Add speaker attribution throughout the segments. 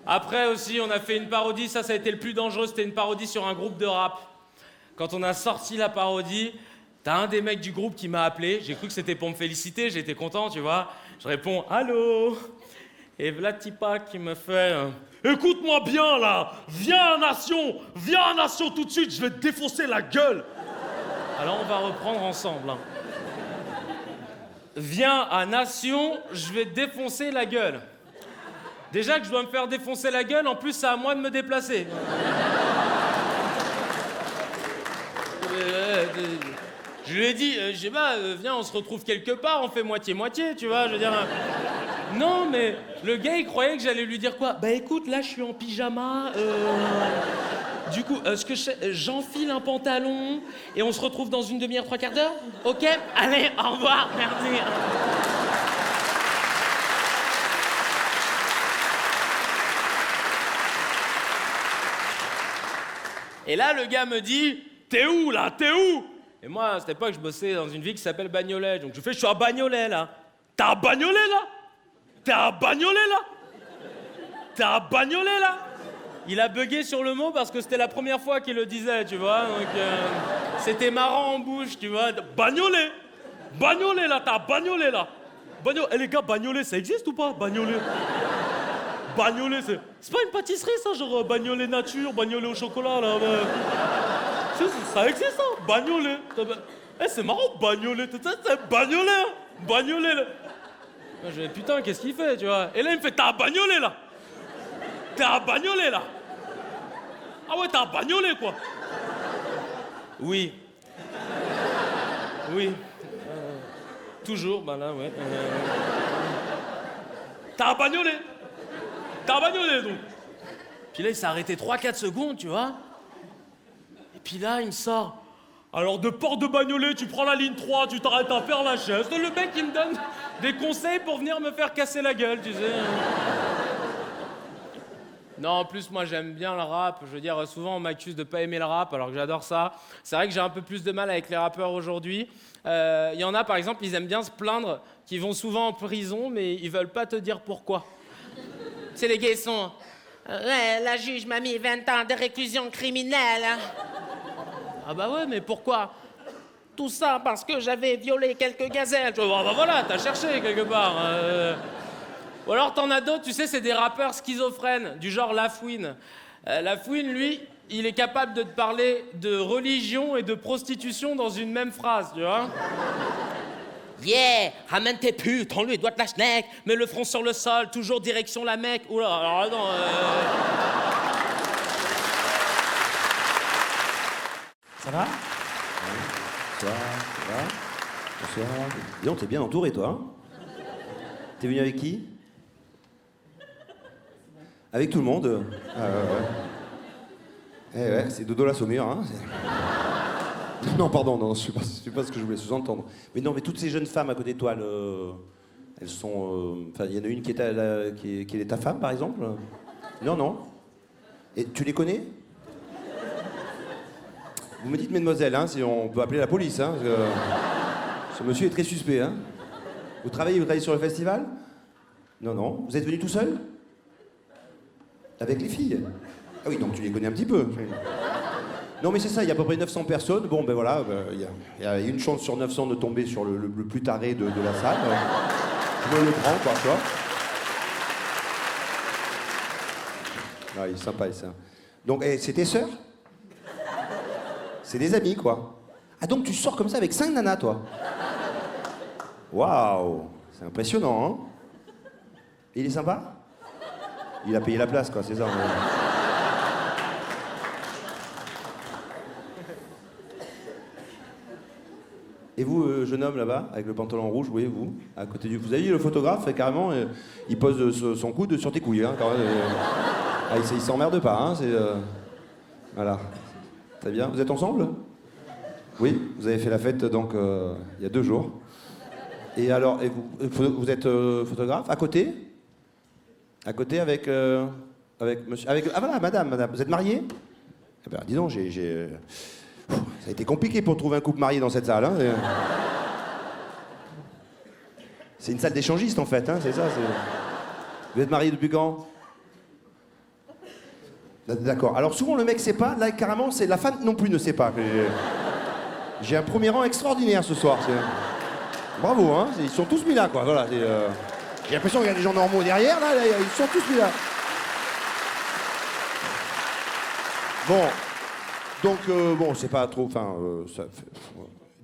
Speaker 1: Après aussi, on a fait une parodie, ça a été le plus dangereux, c'était une parodie sur un groupe de rap. Quand on a sorti la parodie, t'as un des mecs du groupe qui m'a appelé, j'ai cru que c'était pour me féliciter, j'étais content, tu vois. Je réponds « Allô ?» Et Vlatipa qui me fait écoute-moi bien là, viens à Nation tout de suite, je vais te défoncer la gueule. Alors on va reprendre ensemble. Hein. Viens à Nation, je vais te défoncer la gueule. Déjà que je dois me faire défoncer la gueule, en plus c'est à moi de me déplacer. Je lui ai dit, je sais pas, viens, on se retrouve quelque part, on fait moitié-moitié, tu vois, je veux dire... Non, mais le gars, il croyait que j'allais lui dire quoi? Bah écoute, là, je suis en pyjama, Du coup, ce que j'enfile un pantalon, et on se retrouve dans une demi-heure, 3/4 d'heure? Ok? Allez, au revoir, merci. Et là, le gars me dit, t'es où, là? T'es où? Et moi, à cette époque, je bossais dans une ville qui s'appelle Bagnolet. Donc je fais, je suis à Bagnolet, là. T'es à Bagnolet, là? T'es à Bagnolet, là? T'es à Bagnolet, là? Il a bugué sur le mot parce que c'était la première fois qu'il le disait, tu vois. Donc, c'était marrant en bouche, tu vois. Bagnolet! Bagnolet, là, t'es à Bagnolet, là. Bagnolet. Eh, les gars, Bagnolet, ça existe ou pas? Bagnolet. Bagnolet, c'est pas une pâtisserie, ça, genre Bagnolet nature, Bagnolet au chocolat, là. Ça existe, ça, Bagnolet. Eh, c'est marrant, Bagnolet. C'est Bagnolet, hein. Bagnolet, là. Je dis, putain, qu'est-ce qu'il fait, tu vois? Et là, il me fait, t'es à Bagnolet, là. T'es à Bagnolet, là. Ah ouais, t'es à Bagnolet, quoi. Oui. Oui. Toujours, bah là, ouais. T'es à Bagnolet. T'es à Bagnolet, donc. Puis là, il s'est arrêté 3-4 secondes, tu vois. Et puis là, il me sort. Alors, de Port de Bagnolet, tu prends la ligne 3, tu t'arrêtes à Père Lachaise. Le mec, il me donne des conseils pour venir me faire casser la gueule, tu sais. Non, en plus, moi, j'aime bien le rap. Je veux dire, souvent, on m'accuse de pas aimer le rap, alors que j'adore ça. C'est vrai que j'ai un peu plus de mal avec les rappeurs aujourd'hui. Il y en a, par exemple, ils aiment bien se plaindre qu'ils vont souvent en prison, mais ils veulent pas te dire pourquoi. C'est les gars, ils sont... Ouais, la juge m'a mis 20 ans de réclusion criminelle. Ah bah ouais, mais pourquoi? Tout ça parce que j'avais violé quelques gazelles. Ah bah voilà, t'as cherché quelque part. Ou alors t'en as d'autres, tu sais, c'est des rappeurs schizophrènes, du genre Lafouine. Lafouine, lui, il est capable de te parler de religion et de prostitution dans une même phrase, tu vois. Yeah, ramène tes putes, on lui doit de la schneck, mets le front sur le sol, toujours direction la Mecque. Oula, alors non.
Speaker 2: Ça va?
Speaker 3: Ça va? Bonsoir. Dis donc, t'es bien entouré, toi. Hein, t'es venu avec qui? Avec tout le monde. Ah, ouais. Eh ouais, c'est Dodo la Saumure, hein. Non, pardon, non, je sais pas ce que je voulais sous-entendre. Mais non, mais toutes ces jeunes femmes à côté de toi, elles sont... Enfin, il y en a une qui est ta femme, par exemple? Non. Et tu les connais? Vous me dites, mesdemoiselles, hein, si on peut appeler la police, hein, parce que ce monsieur est très suspect, hein. Vous travaillez sur le festival? Non. Vous êtes venu tout seul? Avec les filles? Ah oui, donc tu les connais un petit peu. Non, mais c'est ça, il y a à peu près 900 personnes. Bon, ben voilà, il y a une chance sur 900 de tomber sur le plus taré de la salle. Je me le prends, quoi, tu vois. Ah, il est sympa, ça. Donc, c'est tes sœurs? C'est des amis, quoi. Ah, donc tu sors comme ça avec 5 nanas, toi? Waouh, c'est impressionnant, hein. Il est sympa? Il a payé la place, quoi, c'est ça. Et vous, jeune homme là-bas, avec le pantalon rouge, oui, vous, à côté du... Vous avez vu le photographe, carrément, il pose son coude sur tes couilles, hein, quand même. Il s'emmerde pas, hein, c'est... Voilà. Très bien. Vous êtes ensemble? Oui, vous avez fait la fête, donc, il y a 2 jours. Et alors, vous êtes photographe? À côté? À côté avec monsieur... Ah voilà, madame. Vous êtes mariée? Eh ben, dis donc, ça a été compliqué pour trouver un couple marié dans cette salle, hein. C'est une salle d'échangistes, en fait, hein, c'est ça. Vous êtes mariés depuis quand? D'accord. Alors souvent le mec sait pas, là carrément c'est la femme non plus ne sait pas. J'ai un premier rang extraordinaire ce soir. Bravo, hein. Ils sont tous mis là, quoi. Voilà. J'ai l'impression qu'il y a des gens normaux derrière, là, ils sont tous mis là. Bon. Donc, bon, c'est pas trop. Enfin, ça fait...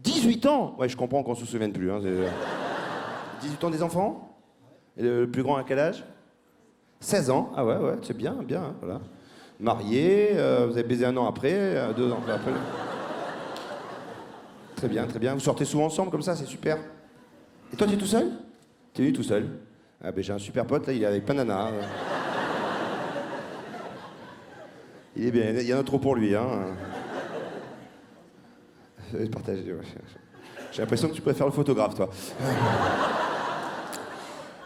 Speaker 3: 18 ans. Ouais, je comprends qu'on se souvienne plus. Hein, 18 ans des enfants. Et le plus grand à quel âge? 16 ans. Ah ouais, c'est bien, hein, voilà. Marié, vous avez baisé 1 an après, 2 ans après. Très bien, très bien. Vous sortez souvent ensemble comme ça, c'est super. Et toi, tu es tout seul? Tu es venu tout seul? Ah ben j'ai un super pote, là, il est avec plein de nanas. Il est bien, il y en a trop pour lui, hein. Partagez, ouais. J'ai l'impression que tu préfères le photographe, toi.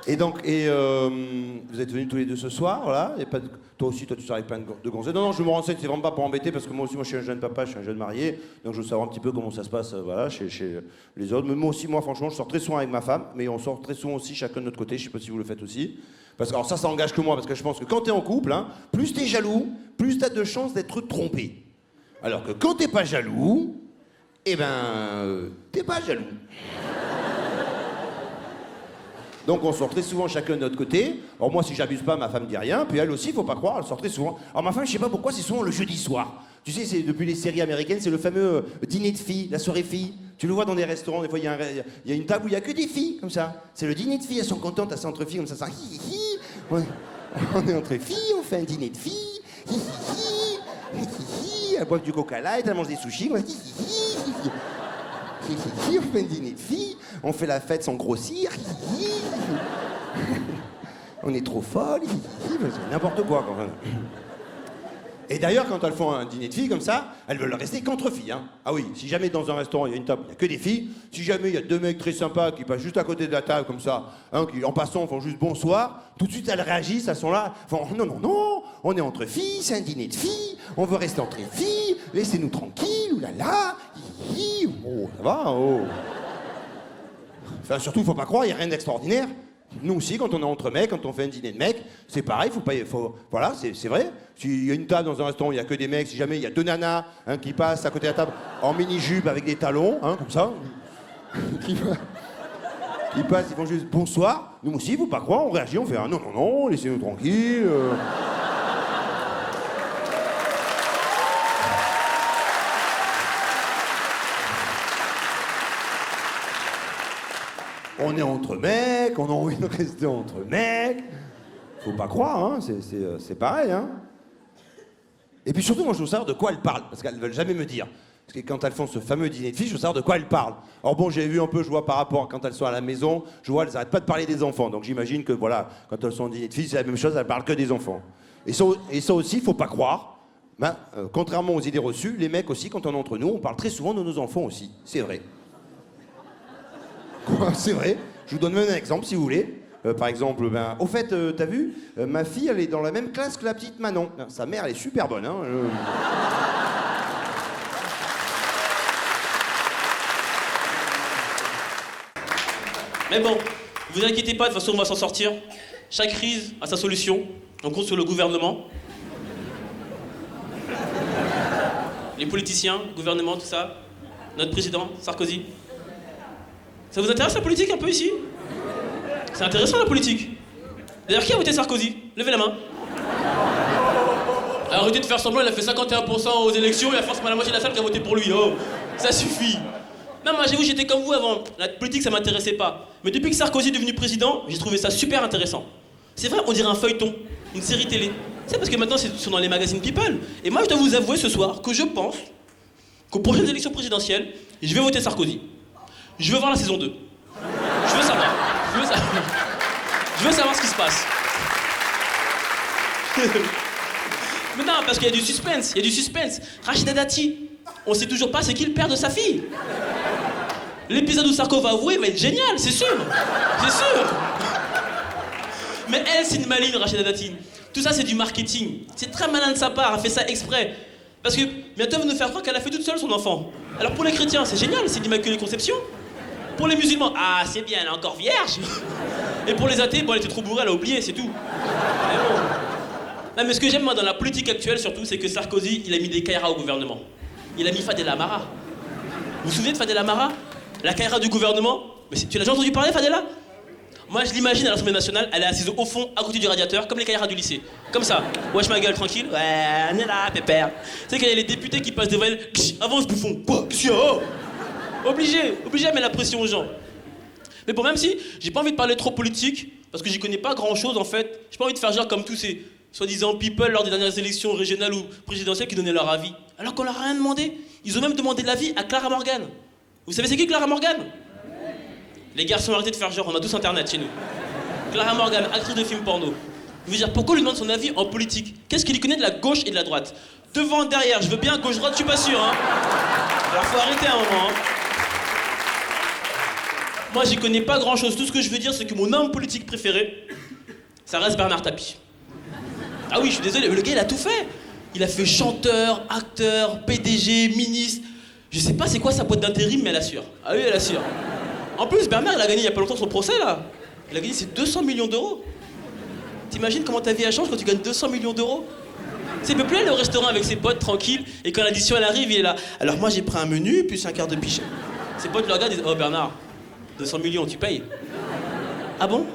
Speaker 3: Et donc, vous êtes venus tous les deux ce soir, voilà. Et pas de... Toi aussi, toi, tu sors avec plein de gonzesses. Non, je me renseigne, c'est vraiment pas pour embêter, parce que moi aussi, je suis un jeune papa, je suis un jeune marié, donc je veux savoir un petit peu comment ça se passe, voilà, chez les autres. Mais moi aussi, franchement, je sors très souvent avec ma femme, mais on sort très souvent aussi chacun de notre côté. Je sais pas si vous le faites aussi. Parce que alors ça engage que moi, parce que je pense que quand t'es en couple, hein, plus t'es jaloux, plus t'as de chances d'être trompé. Alors que quand t'es pas jaloux, eh ben, t'es pas jaloux. Donc on sort très souvent chacun de notre côté. Alors moi, si j'abuse pas, ma femme dit rien. Puis elle aussi, faut pas croire, elle sort très souvent. Alors ma femme, je sais pas pourquoi, c'est souvent le jeudi soir. Tu sais, c'est depuis les séries américaines, c'est le fameux dîner de filles, la soirée filles. Tu le vois dans des restaurants, des fois il y a une table où il y a que des filles, comme ça. C'est le dîner de filles, elles sont contentes, elles sont entre filles, comme ça hi hi hi. On est entre filles, on fait un dîner de filles. Hi hi hi. Hi hi hi. Elles boivent du coca light, elles mangent des sushis. Hi hi hi. Hi hi hi. On fait un dîner de filles, on fait la fête sans grossir. Hi hi hi. On est trop folles. Hi hi hi. C'est n'importe quoi quand même. Et d'ailleurs, quand elles font un dîner de filles comme ça, elles veulent rester qu'entre filles. Hein. Ah oui, si jamais dans un restaurant, il y a une table, il n'y a que des filles, si jamais il y a 2 mecs très sympas qui passent juste à côté de la table comme ça, hein, qui en passant font juste bonsoir, tout de suite elles réagissent, elles sont là, font non, on est entre filles, c'est un dîner de filles, on veut rester entre filles, laissez-nous tranquilles, oulala, hi, oh, ça va, oh. Enfin, surtout, faut pas croire, il n'y a rien d'extraordinaire. Nous aussi, quand on est entre mecs, quand on fait un dîner de mecs, c'est pareil, voilà, c'est vrai. S'il y a une table dans un restaurant, il n'y a que des mecs, si jamais il y a 2 nanas hein, qui passent à côté de la table en mini-jupe avec des talons, hein, comme ça, qui passent, ils font juste bonsoir. Nous aussi, faut pas croire, on réagit, on fait ah, non, laissez-nous tranquilles. On est entre mecs, on a envie de rester entre mecs. Faut pas croire, hein, c'est pareil, hein. Et puis surtout, moi, je veux savoir de quoi elles parlent, parce qu'elles ne veulent jamais me dire. Parce que quand elles font ce fameux dîner de filles, je veux savoir de quoi elles parlent. Alors bon, j'ai vu un peu, je vois par rapport à quand elles sont à la maison, je vois, elles n'arrêtent pas de parler des enfants. Donc j'imagine que, voilà, quand elles sont au dîner de filles, c'est la même chose, elles parlent que des enfants. Et ça aussi, faut pas croire. Ben, contrairement aux idées reçues, les mecs aussi, quand on est entre nous, on parle très souvent de nos enfants aussi. C'est vrai. Quoi, c'est vrai. Je vous donne même un exemple, si vous voulez. Par exemple, au fait, t'as vu, ma fille, elle est dans la même classe que la petite Manon. Sa mère, elle est super bonne, hein.
Speaker 2: Mais bon, vous inquiétez pas, de toute façon, on va s'en sortir. Chaque crise a sa solution. On compte sur le gouvernement. Les politiciens, le gouvernement, tout ça. Notre président, Sarkozy. Ça vous intéresse la politique un peu ici? C'est intéressant la politique. D'ailleurs, qui a voté Sarkozy? Levez la main. Arrêtez de faire semblant, il a fait 51% aux élections, il y a forcément la moitié de la salle qui a voté pour lui. Oh, ça suffit. Non, moi j'avoue, j'étais comme vous avant. La politique, ça m'intéressait pas. Mais depuis que Sarkozy est devenu président, j'ai trouvé ça super intéressant. C'est vrai, on dirait un feuilleton, une série télé. C'est parce que maintenant, c'est dans les magazines People. Et moi, je dois vous avouer ce soir que je pense qu'aux prochaines élections présidentielles, je vais voter Sarkozy. Je veux voir la saison 2. Je veux savoir. Je veux savoir ce qui se passe. Mais non, parce qu'il y a du suspense. Il y a du suspense. Rachida Dati, on sait toujours pas c'est qui le père de sa fille. L'épisode où Sarko va avouer va être génial, c'est sûr. C'est sûr. Mais elle, c'est une maligne, Rachida Dati. Tout ça, c'est du marketing. C'est très malin de sa part, elle fait ça exprès. Parce que bientôt, elle va nous faire croire qu'elle a fait toute seule son enfant. Alors pour les chrétiens, c'est génial, c'est l'Immaculée Conception. Pour les musulmans, ah, c'est bien, elle est encore vierge. Et pour les athées, bon, elle était trop bourrée, elle a oublié, c'est tout. Mais bon. Non, mais ce que j'aime, moi, dans la politique actuelle, surtout, c'est que Sarkozy, il a mis des Kairas au gouvernement. Il a mis Fadela Amara. Vous vous souvenez de Fadela Amara? La Kaira du gouvernement? Mais tu l'as déjà entendu parler, Fadela? Moi, je l'imagine à l'Assemblée nationale, elle est assise au fond, à côté du radiateur, comme les Kairas du lycée. Comme ça. Wesh ma gueule, tranquille. Ouais, on est là, pépère. Tu sais qu'il y a les députés qui passent devant elle. Avance, bouffon. Quoi? Qu'est-ce qu'il y a? Oh, obligé à mettre la pression aux gens. Mais bon, même si j'ai pas envie de parler trop politique, parce que j'y connais pas grand-chose en fait, j'ai pas envie de faire genre comme tous ces soi-disant people lors des dernières élections régionales ou présidentielles qui donnaient leur avis. Alors qu'on leur a rien demandé. Ils ont même demandé l'avis à Clara Morgan. Vous savez c'est qui Clara Morgan? Les garçons, arrêtez de faire genre, on a tous internet chez nous. Clara Morgan, actrice de film porno. Je veux dire, pourquoi lui demande son avis en politique? Qu'est-ce qu'il y connaît de la gauche et de la droite? Devant, derrière, je veux bien gauche-droite, je suis pas sûr, hein. Alors faut arrêter un moment, hein. Moi, j'y connais pas grand-chose. Tout ce que je veux dire, c'est que mon homme politique préféré, ça reste Bernard Tapie. Ah oui, je suis désolé, mais le gars, il a tout fait. Il a fait chanteur, acteur, PDG, ministre. Je sais pas c'est quoi sa boîte d'intérim, mais elle assure. Ah oui, elle assure. En plus, Bernard, il a gagné il y a pas longtemps son procès, là. Il a gagné ses 200 millions d'euros. T'imagines comment ta vie a changé quand tu gagnes 200 millions d'euros? Tu sais, il peut plus aller au restaurant avec ses potes, tranquille, et quand l'addition, elle arrive, il est là. Alors moi, j'ai pris un menu, plus un quart de pichet. Ses potes le regardent et disent, oh Bernard, 200 millions, tu payes? Ah bon?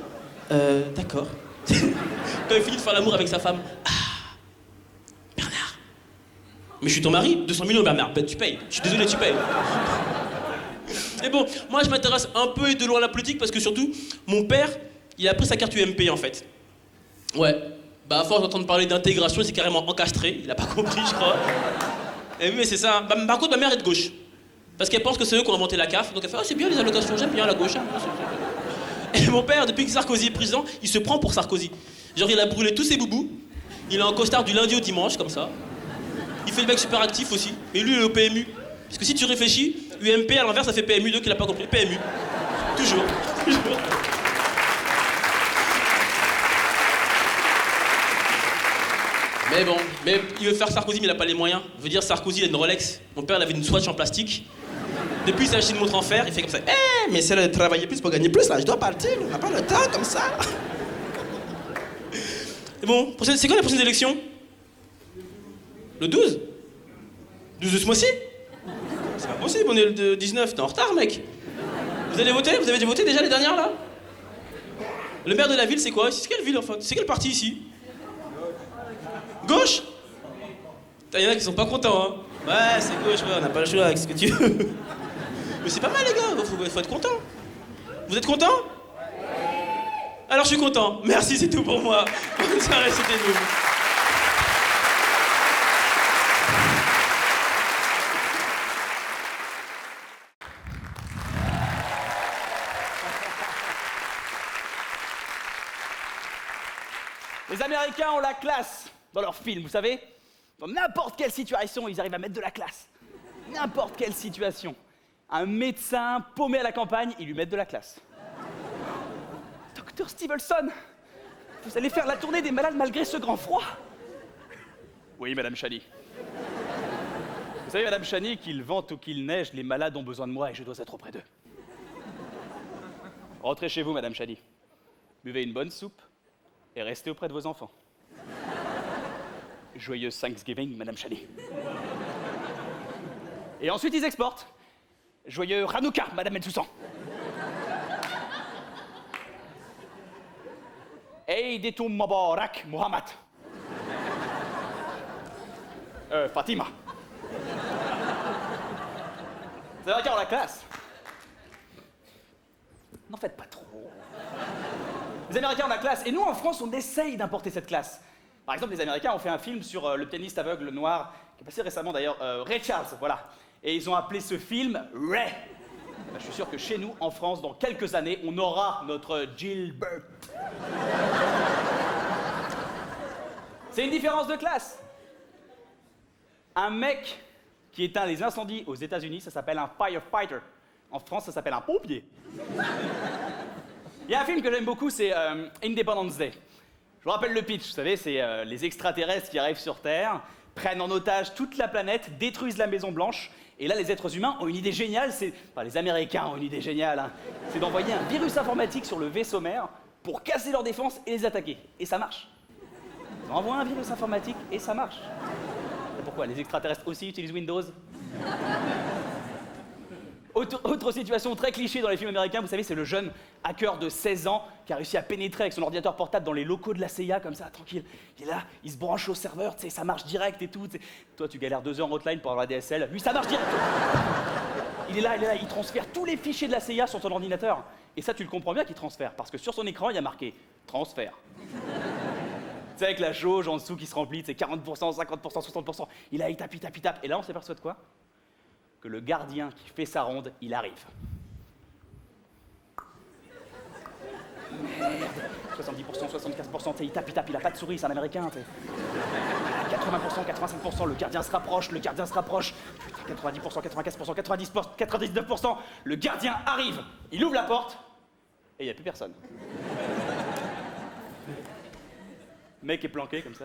Speaker 2: D'accord. Quand il finit de faire l'amour avec sa femme, ah, Bernard. Mais je suis ton mari, 200 millions, Bernard, ben, tu payes. Je suis désolé, tu payes. Mais bon, moi je m'intéresse un peu et de loin à la politique parce que surtout, mon père, il a pris sa carte UMP en fait. Ouais, bah à force d'entendre parler d'intégration, il s'est carrément encastré, il a pas compris je crois. Et oui mais c'est ça, bah, par contre ma mère est de gauche. Parce qu'elle pense que c'est eux qui ont inventé la CAF, donc elle fait « Oh c'est bien les allocations, j'aime bien la gauche. Hein. » Et mon père, depuis que Sarkozy est président, il se prend pour Sarkozy. Genre il a brûlé tous ses boubous, il est en costard du lundi au dimanche, comme ça. Il fait le mec super actif aussi, et lui il est au PMU. Parce que si tu réfléchis, UMP à l'envers ça fait PMU, donc il a pas compris. PMU. Toujours. Mais bon, mais il veut faire Sarkozy mais il a pas les moyens. Je veux dire Sarkozy il a une Rolex, mon père il avait une Swatch en plastique. Depuis il s'est acheté une montre en fer, il fait comme ça. Eh mais c'est là de travailler plus pour gagner plus là, je dois partir, on n'a pas le temps comme ça. Et bon, c'est quand les prochaines élections? Le 12? 12 de ce mois-ci? C'est pas possible, on est le 19, t'es en retard, mec. Vous allez voter? Vous avez voté déjà les dernières, là? Le maire de la ville, c'est quoi? C'est quelle ville, enfin? C'est quel parti, ici? Gauche? Il y en a qui sont pas contents, hein. Ouais, c'est gauche, ouais, on n'a pas le choix avec ce que tu veux. Mais c'est pas mal, les gars, faut être content. Vous êtes contents? Alors, je suis content. Merci, c'est tout pour moi. Bonne soirée, c'était nous.
Speaker 4: Les Américains ont la classe dans leurs films, vous savez? Dans n'importe quelle situation, ils arrivent à mettre de la classe. N'importe quelle situation. Un médecin paumé à la campagne, ils lui mettent de la classe. Docteur Stevenson, vous allez faire la tournée des malades malgré ce grand froid? Oui, Madame Chani. Vous savez, Madame Chani, qu'il vente ou qu'il neige, les malades ont besoin de moi et je dois être auprès d'eux. Rentrez chez vous, Madame Chani. Buvez une bonne soupe et restez auprès de vos enfants. Joyeux Thanksgiving, Madame Chani. Et ensuite, ils exportent. Joyeux Hanouka, Madame Metsoussan. Eid et Mubarak, Mohamed. Fatima. C'est vrai qu'on a la classe. N'en faites pas trop. Les Américains ont la classe, et nous, en France, on essaye d'importer cette classe. Par exemple, les Américains ont fait un film sur le pianiste aveugle noir, qui est passé récemment d'ailleurs, Ray Charles, voilà. Et ils ont appelé ce film Ray. Ben, je suis sûr que chez nous, en France, dans quelques années, on aura notre Gilbert. C'est une différence de classe. Un mec qui éteint les incendies aux États-Unis, ça s'appelle un firefighter. En France, ça s'appelle un pompier. Il y a un film que j'aime beaucoup, c'est Independence Day. Je vous rappelle le pitch, vous savez, c'est les extraterrestres qui arrivent sur Terre, prennent en otage toute la planète, détruisent la Maison Blanche, et là, les êtres humains ont une idée géniale, enfin, les Américains ont une idée géniale, hein. C'est d'envoyer un virus informatique sur le vaisseau mère pour casser leur défense et les attaquer. Et ça marche. Ils envoient un virus informatique et ça marche. Et pourquoi? Les extraterrestres aussi utilisent Windows? Autre situation très cliché dans les films américains, vous savez, c'est le jeune hacker de 16 ans qui a réussi à pénétrer avec son ordinateur portable dans les locaux de la CIA, comme ça, tranquille. Il est là, il se branche au serveur, tu sais, ça marche direct et tout. T'sais. Toi, tu galères 2 heures en hotline pour avoir la DSL. Lui, ça marche direct. Il est là, il transfère tous les fichiers de la CIA sur ton ordinateur. Et ça, tu le comprends bien qu'il transfère, parce que sur son écran, il y a marqué « transfert ». Tu sais, avec la jauge en dessous qui se remplit, c'est 40%, 50%, 60%. Il tape. Et là, on s'aperçoit de quoi? Que le gardien qui fait sa ronde, il arrive. Merde, 70%, 75%, il tape, il a pas de souris, c'est un américain, t'sais. 80%, 85%, le gardien se rapproche. Putain, 90%, 95%, 90%, 99%, le gardien arrive, il ouvre la porte, et il n'y a plus personne. Le mec est planqué comme ça.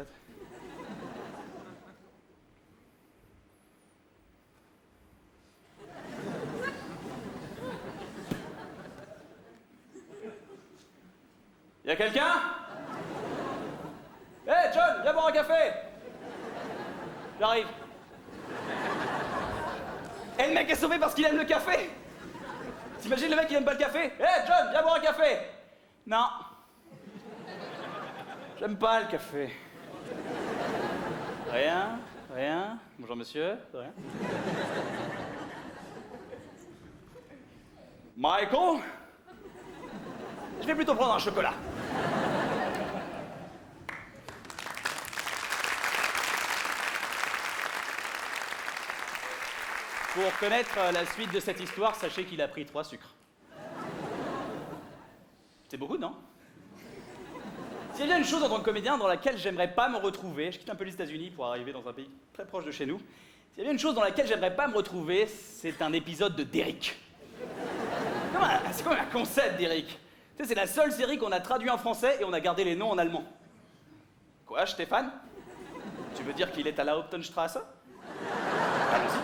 Speaker 4: Y'a quelqu'un? Hey John, viens boire un café! J'arrive. Et le mec est sauvé parce qu'il aime le café! T'imagines le mec qui aime pas le café? Hey John, viens boire un café! Non. J'aime pas le café. Rien. Bonjour monsieur, rien. Michael? Je vais plutôt prendre un chocolat. Pour connaître la suite de cette histoire, sachez qu'il a pris 3 sucres. C'est beaucoup, non? S'il y a bien une chose en tant que comédien dans laquelle j'aimerais pas me retrouver, je quitte un peu les États-Unis pour arriver dans un pays très proche de chez nous, s'il y a bien une chose dans laquelle j'aimerais pas me retrouver, c'est un épisode de Derrick. C'est comme un concept, Derrick. Tu sais, c'est la seule série qu'on a traduit en français et on a gardé les noms en allemand. Quoi, Stéphane? Tu veux dire qu'il est à la Hauptenstrasse? Allons-y.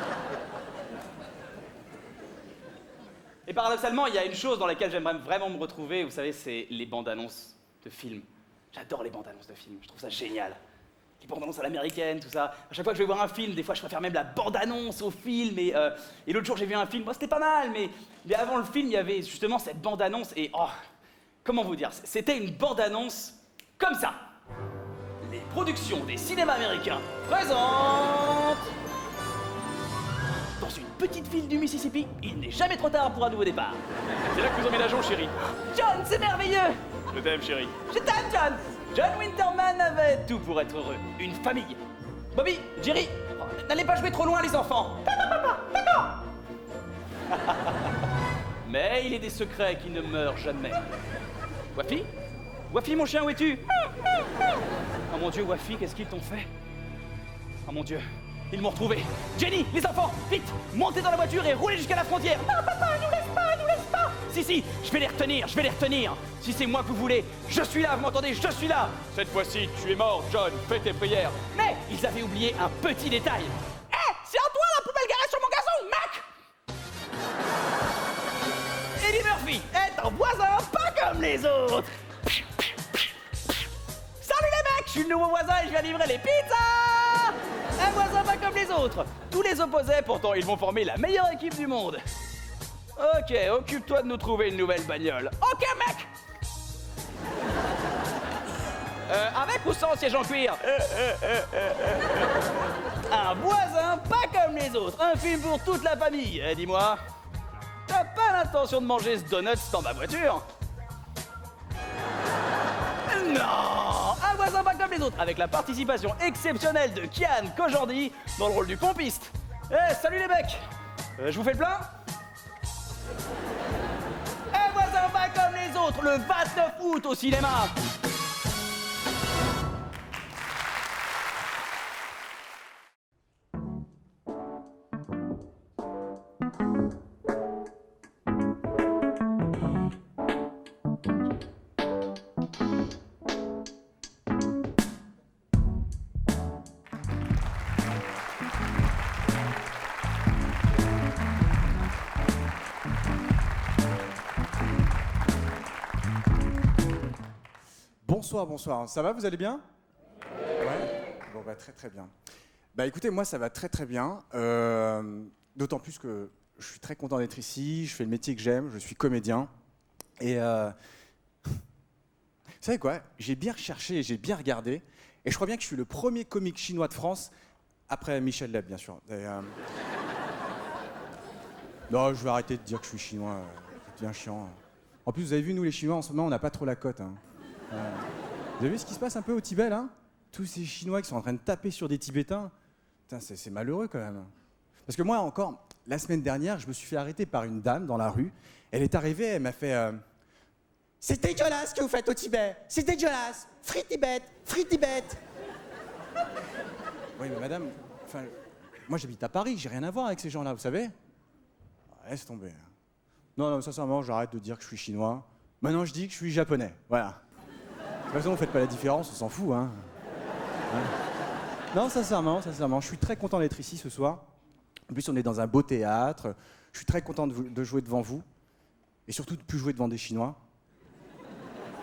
Speaker 4: Et paradoxalement, il y a une chose dans laquelle j'aimerais vraiment me retrouver, vous savez, c'est les bandes annonces de films. J'adore les bandes annonces de films, je trouve ça génial. Les bandes annonces à l'américaine, tout ça. À chaque fois que je vais voir un film, des fois je préfère même la bande annonce au film. Et l'autre jour j'ai vu un film, c'était pas mal, mais avant le film, il y avait justement cette bande annonce et comment vous dire, c'était une bande annonce comme ça. Les productions des cinémas américains présentent. Dans une petite ville du Mississippi, il n'est jamais trop tard pour un nouveau départ. C'est là que nous emménageons, chérie. John, c'est merveilleux! Je t'aime, chérie. Je t'aime, John! John Winterman avait tout pour être heureux. Une famille. Bobby, Jerry, n'allez pas jouer trop loin, les enfants. D'accord. Mais il est des secrets qui ne meurent jamais. Wafi? Wafi, mon chien, où es-tu? Oh mon Dieu, Wafi, qu'est-ce qu'ils t'ont fait? Oh mon Dieu. Ils m'ont retrouvé. Jenny, les enfants, vite, montez dans la voiture et roulez jusqu'à la frontière. Non, papa, nous laisse pas. Si, je vais les retenir. Si c'est moi que vous voulez, je suis là, vous m'entendez, je suis là. Cette fois-ci, tu es mort, John, fais tes prières. Mais ils avaient oublié un petit détail. Hé, c'est à toi la poubelle garée sur mon gazon, Mac. Eddie Murphy est un voisin pas comme les autres. Salut les mecs, je suis le nouveau voisin et je viens livrer les pizzas. Un voisin pas comme les autres. Tous les opposés, pourtant ils vont former la meilleure équipe du monde. Ok, occupe-toi de nous trouver une nouvelle bagnole. Ok, mec. Avec ou sans siège en cuir? Un voisin pas comme les autres. Un film pour toute la famille. Dis-moi, t'as pas l'intention de manger ce donut dans ma voiture? Non! Un voisin pas comme les autres, avec la participation exceptionnelle de Kian Kojandi dans le rôle du pompiste. Salut les mecs! Je vous fais le plein? Un voisin pas comme les autres, le 29 août au cinéma!
Speaker 5: Bonsoir, ça va, vous allez bien? bah, très très bien. Bah écoutez, moi ça va très très bien. D'autant plus que je suis très content d'être ici, je fais le métier que j'aime, je suis comédien. Et vous savez quoi? J'ai bien recherché et j'ai bien regardé. Et je crois bien que je suis le premier comique chinois de France, après Michel Leb, bien sûr. Non, je vais arrêter de dire que je suis chinois, c'est bien chiant. En plus, vous avez vu, nous les Chinois, en ce moment, on n'a pas trop la cote. Hein. Vous avez vu ce qui se passe un peu au Tibet, là? Tous ces Chinois qui sont en train de taper sur des Tibétains. Putain, c'est malheureux, quand même. Parce que moi, encore, la semaine dernière, je me suis fait arrêter par une dame dans la rue. Elle est arrivée, elle m'a fait... C'est dégueulasse ce que vous faites au Tibet! C'est dégueulasse! Free Tibet! Free Tibet! Oui, mais madame, enfin, moi j'habite à Paris, j'ai rien à voir avec ces gens-là, vous savez? Laisse tomber. Non, sincèrement, j'arrête de dire que je suis chinois. Maintenant, je dis que je suis japonais, voilà. De toute façon, vous faites pas la différence, on s'en fout, hein. Non, sincèrement, je suis très content d'être ici ce soir. En plus, on est dans un beau théâtre. Je suis très content de jouer devant vous. Et surtout de plus jouer devant des Chinois.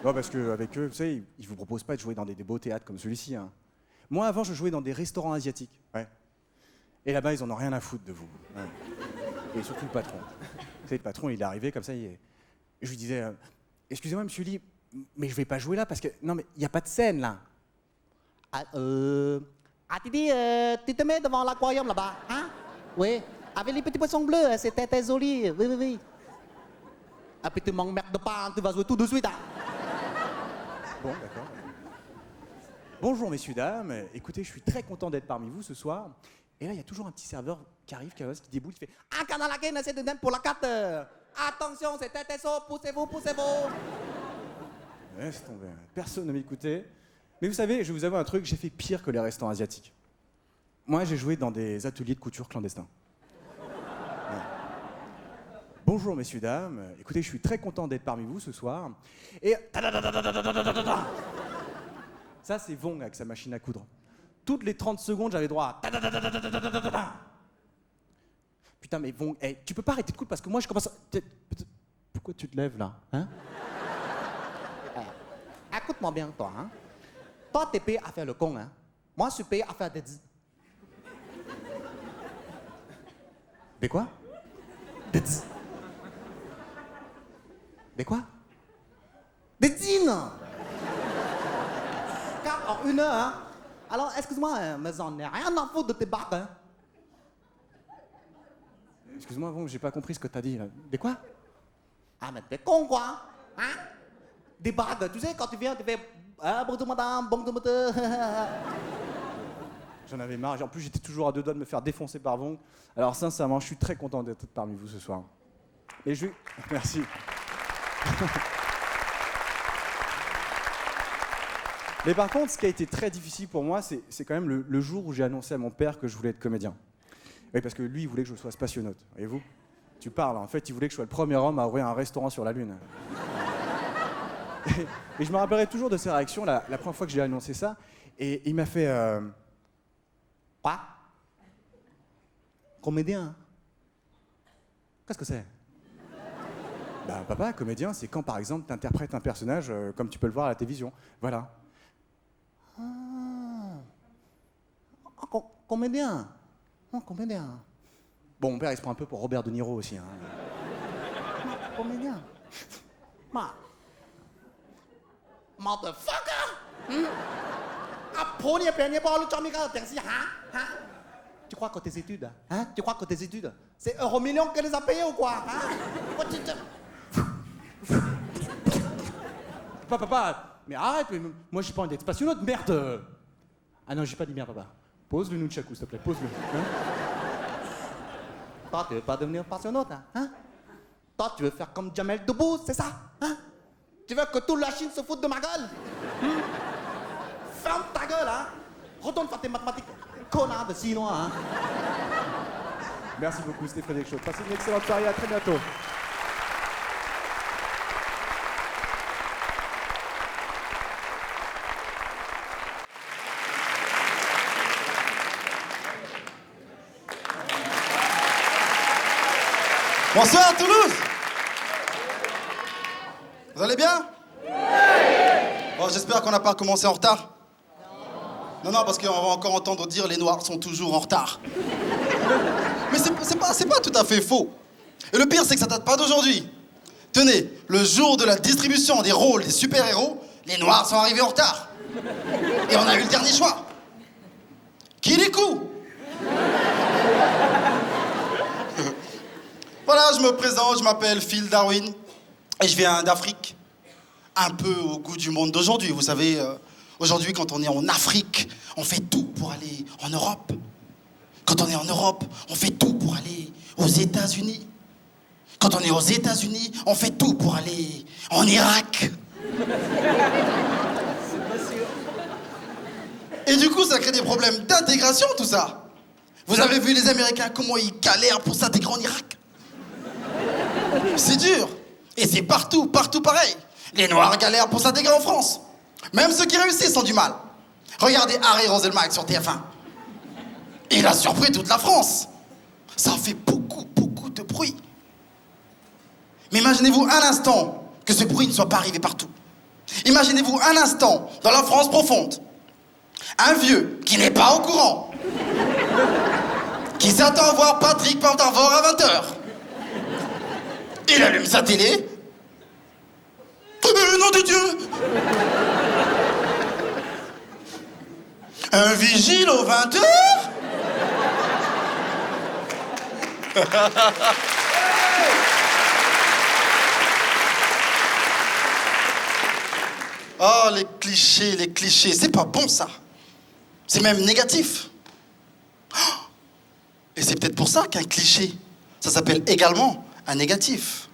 Speaker 5: Non, parce qu'avec eux, vous savez, ils vous proposent pas de jouer dans des beaux théâtres comme celui-ci. Hein. Moi, avant, je jouais dans des restaurants asiatiques. Ouais. Et là-bas, ils en ont rien à foutre de vous. Ouais. Et surtout le patron. Vous savez, le patron, il est arrivé comme ça. Et je lui disais, excusez-moi, monsieur Lee, mais je vais pas jouer là parce que... Non, mais il n'y a pas de scène, là.
Speaker 6: Tu dis, tu te mets devant l'aquarium là-bas, hein? Oui. Avec les petits poissons bleus, c'était très joli. Oui. Et puis tu m'emmerdes pas, tu vas jouer tout de suite, hein?
Speaker 5: Bon, d'accord. Bonjour, messieurs, dames. Écoutez, je suis très content d'être parmi vous ce soir. Et là, il y a toujours un petit serveur qui arrive, qui déboule, qui fait « Un canard laquelle essaie de donner pour la carte. Attention, c'est tête et saut, poussez-vous. » Laisse tomber. Personne ne m'écoutait. Mais vous savez, je vais vous avouer un truc, j'ai fait pire que les restaurants asiatiques. Moi, j'ai joué dans des ateliers de couture clandestins. Ouais. Bonjour, messieurs, dames. Écoutez, je suis très content d'être parmi vous ce soir. Et... Ça, c'est Vong avec sa machine à coudre. Toutes les 30 secondes, j'avais droit à... Putain, mais Vong, hey, tu peux pas arrêter de coudre parce que moi, je commence à... Pourquoi tu te lèves, là, hein?
Speaker 6: Écoute-moi bien, toi, hein? Toi, t'es payé à faire le con, hein? Moi, je suis payé à faire des...
Speaker 5: Des quoi?
Speaker 6: Des quoi? Des dînes! 4 en 1 heure, hein? Alors, excuse-moi, mais j'en ai rien à foutre de tes barques, hein?
Speaker 5: Excuse-moi, Vong, j'ai pas compris ce que t'as dit, là. Des quoi?
Speaker 6: Ah, mais t'es con, quoi? Hein? Des barques, tu sais, quand tu viens, tu fais... Ah, bonjour madame, bonjour monsieur.
Speaker 5: J'en avais marre. En plus, j'étais toujours à 2 doigts de me faire défoncer par Vong. Alors, sincèrement, je suis très content d'être parmi vous ce soir. Et je... Merci. Mais par contre, ce qui a été très difficile pour moi, c'est quand même le jour où j'ai annoncé à mon père que je voulais être comédien. Oui, parce que lui, il voulait que je sois spationaute. Voyez-vous? Tu parles. En fait, il voulait que je sois le premier homme à ouvrir un restaurant sur la Lune. Et je me rappellerai toujours de ses réactions la première fois que j'ai annoncé ça. Et il m'a fait...
Speaker 6: Quoi? Comédien? Qu'est-ce que c'est?
Speaker 5: Ben, papa, comédien, c'est quand, par exemple, tu interprètes un personnage comme tu peux le voir à la télévision. Voilà.
Speaker 6: Comédien? Oh, comédien.
Speaker 5: Bon, mon père, il se prend un peu pour Robert De Niro aussi. Hein.
Speaker 6: Comédien? Motherfucker! Tu crois que tes études, hein? Tu crois que tes études, c'est Euromillion qui les a payées ou quoi? Hein?
Speaker 5: Papa, mais arrête, mais moi j'ai pas envie d'être spationaute, merde! Ah non, j'ai pas dit merde, papa. Pose le nunchaku, s'il te plaît, pose-le. Hein?
Speaker 6: Toi, tu veux pas devenir passionnaute, hein? Toi, tu veux faire comme Jamel Debbouze, c'est ça? Hein? Tu veux que toute la Chine se foute de ma gueule? Ferme ta gueule, hein? Retourne faire tes mathématiques, connard de Chinois, hein?
Speaker 5: Merci beaucoup, c'était Frédéric Chaud. Passez une excellente soirée, à très bientôt.
Speaker 7: Bonsoir Toulouse. Vous allez bien? Bon, j'espère qu'on n'a pas commencé en retard. Non, parce qu'on va encore entendre dire les Noirs sont toujours en retard. Mais c'est pas tout à fait faux. Et le pire, c'est que ça date pas d'aujourd'hui. Tenez, le jour de la distribution des rôles des super-héros, les Noirs sont arrivés en retard. Et on a eu le dernier choix. Kirikou. Voilà, je me présente, je m'appelle Phil Darwin. Et je viens d'Afrique. Un peu au goût du monde d'aujourd'hui. Vous savez, aujourd'hui, quand on est en Afrique, on fait tout pour aller en Europe. Quand on est en Europe, on fait tout pour aller aux États-Unis. Quand on est aux États-Unis, on fait tout pour aller en Irak. Et du coup, ça crée des problèmes d'intégration, tout ça. Vous avez vu les Américains, comment ils galèrent pour s'intégrer en Irak? C'est dur. Et c'est partout pareil. Les Noirs galèrent pour s'intégrer en France. Même ceux qui réussissent ont du mal. Regardez Harry Roselmack sur TF1. Il a surpris toute la France. Ça fait beaucoup de bruit. Mais imaginez-vous un instant que ce bruit ne soit pas arrivé partout. Imaginez-vous un instant, dans la France profonde, un vieux qui n'est pas au courant, qui s'attend à voir Patrick Pantavor à 20h. Il allume sa télé. Nom de Dieu! Un vigile aux 20h? Oh, les clichés, c'est pas bon ça. C'est même négatif. Et c'est peut-être pour ça qu'un cliché, ça s'appelle également un négatif.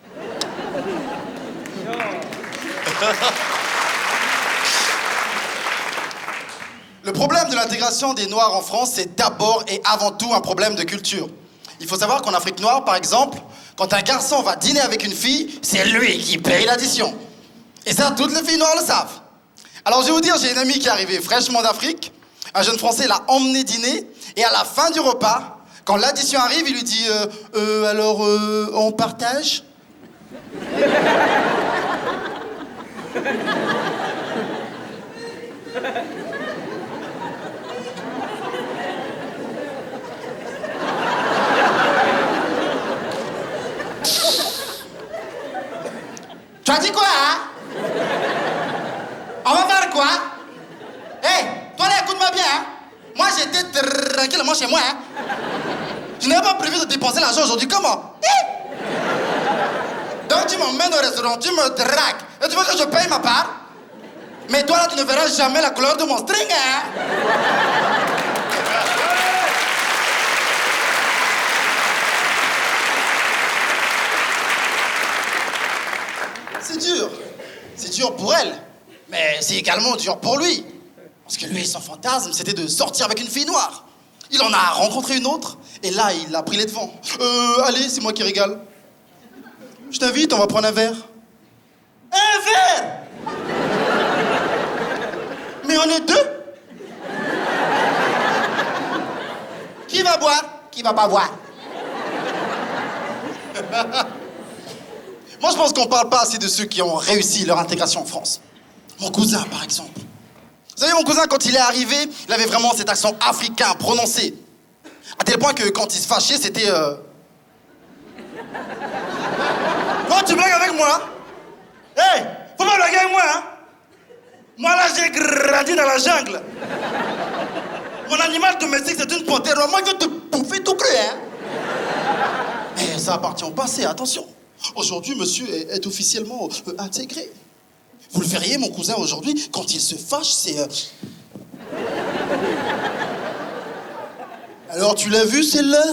Speaker 7: Le problème de l'intégration des Noirs en France, c'est d'abord et avant tout un problème de culture. Il faut savoir qu'en Afrique noire, par exemple, quand un garçon va dîner avec une fille, c'est lui qui paye l'addition. Et ça, toutes les filles noires le savent. Alors je vais vous dire, j'ai une amie qui est arrivée fraîchement d'Afrique. Un jeune Français l'a emmené dîner. Et à la fin du repas, quand l'addition arrive, il lui dit alors, on partage? Tu as dit quoi, hein? On va faire quoi? Hé, toi là, écoute-moi bien, hein? Moi, j'étais tranquillement chez moi, hein? Je n'avais pas prévu de dépenser l'argent aujourd'hui, comment? Donc tu m'emmènes au restaurant, tu me dragues, et tu veux que je paye ma part? Mais toi là, tu ne verras jamais la couleur de mon string, hein? C'est dur. C'est dur pour elle. Mais c'est également dur pour lui. Parce que lui, son fantasme, c'était de sortir avec une fille noire. Il en a rencontré une autre, et là, il a pris les devants. Allez, c'est moi qui régale. Je t'invite, on va prendre un verre. Un verre? Mais on est deux. Qui va boire? Qui va pas boire? Moi, je pense qu'on parle pas assez de ceux qui ont réussi leur intégration en France. Mon cousin, par exemple. Vous savez, mon cousin, quand il est arrivé, il avait vraiment cet accent africain prononcé. À tel point que quand il se fâchait, c'était... Oh, tu blagues avec moi? Hé, faut pas blaguer avec moi, hein? Moi, là, j'ai grandi dans la jungle. Mon animal domestique, c'est une panthère. Moi, je vais te bouffer tout cru, hein? Mais ça appartient au passé, attention. Aujourd'hui, monsieur est officiellement intégré. Vous le verriez, mon cousin, aujourd'hui, quand il se fâche, c'est... Alors, tu l'as vu, celle-là?